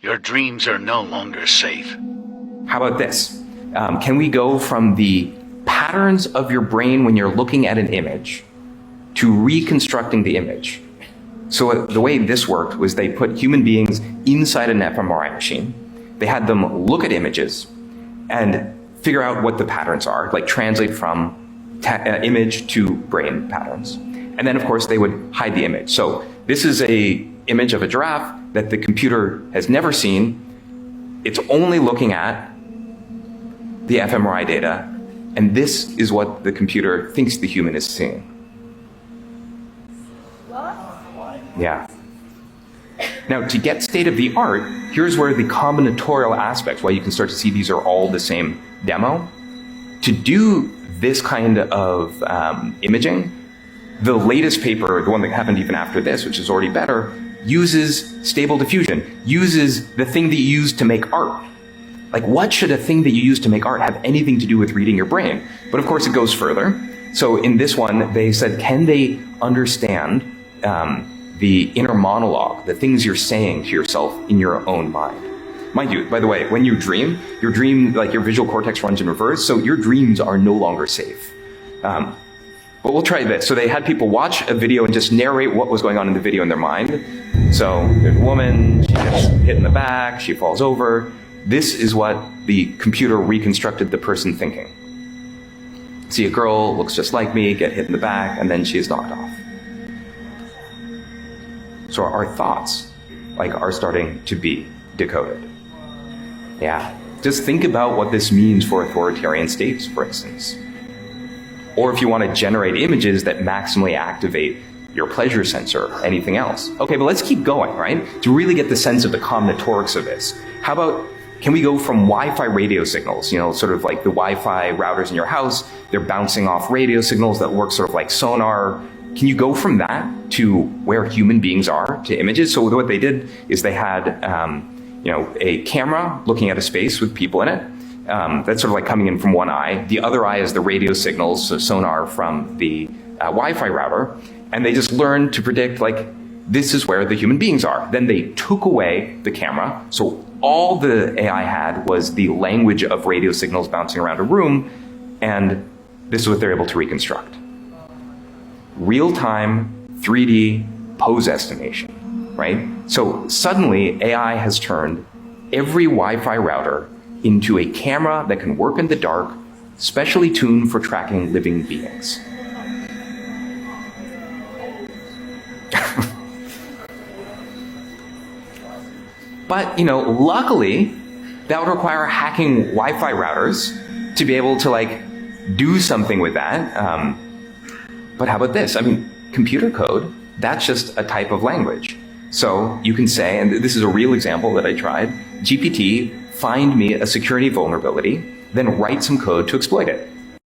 Your dreams are no longer safe. How about this? Can we go from the patterns of your brain when you're looking at an image to reconstructing the image? So the way this worked was they put human beings inside an fMRI machine. They had them look at images and figure out what the patterns are, like translate from image to brain patterns. And then, of course, they would hide the image. So this is an image of a giraffe that the computer has never seen. It's only looking at the fMRI data, and this is what the computer thinks the human is seeing. Yeah. Now, to get state of the art, here's where the combinatorial aspects, why you can start to see these are all the same demo. To do this kind of imaging, the latest paper, the one that happened even after this, which is already better, uses stable diffusion, uses the thing that you use to make art. Like, what should a thing that you use to make art have anything to do with reading your brain? But of course, it goes further. So in this one, they said, can they understand the inner monologue, the things you're saying to yourself in your own mind? Mind you, by the way, when you dream, like your visual cortex runs in reverse, so your dreams are no longer safe. But we'll try this. So they had people watch a video and just narrate what was going on in the video in their mind. So there's a woman, she gets hit in the back, she falls over. This is what the computer reconstructed the person thinking. See a girl, looks just like me, get hit in the back, and then she is knocked off. So our thoughts, are starting to be decoded. Yeah. Just think about what this means for authoritarian states, for instance. Or if you want to generate images that maximally activate your pleasure sensor, anything else. Okay, but let's keep going, right? To really get the sense of the combinatorics of this. How about, can we go from Wi-Fi radio signals, sort of like the Wi-Fi routers in your house, they're bouncing off radio signals that work sort of like sonar. Can you go from that to where human beings are to images? So what they did is they had, a camera looking at a space with people in it. That's sort of like coming in from one eye. The other eye is the radio signals, so sonar from the Wi-Fi router. And they just learned to predict, this is where the human beings are. Then they took away the camera. So all the AI had was the language of radio signals bouncing around a room. And this is what they're able to reconstruct. Real-time 3D pose estimation, right? So suddenly AI has turned every Wi-Fi router into a camera that can work in the dark, specially tuned for tracking living beings. But, luckily, that would require hacking Wi-Fi routers to be able to, do something with that. But how about this? Computer code, that's just a type of language. So you can say, and this is a real example that I tried, GPT, find me a security vulnerability, then write some code to exploit it.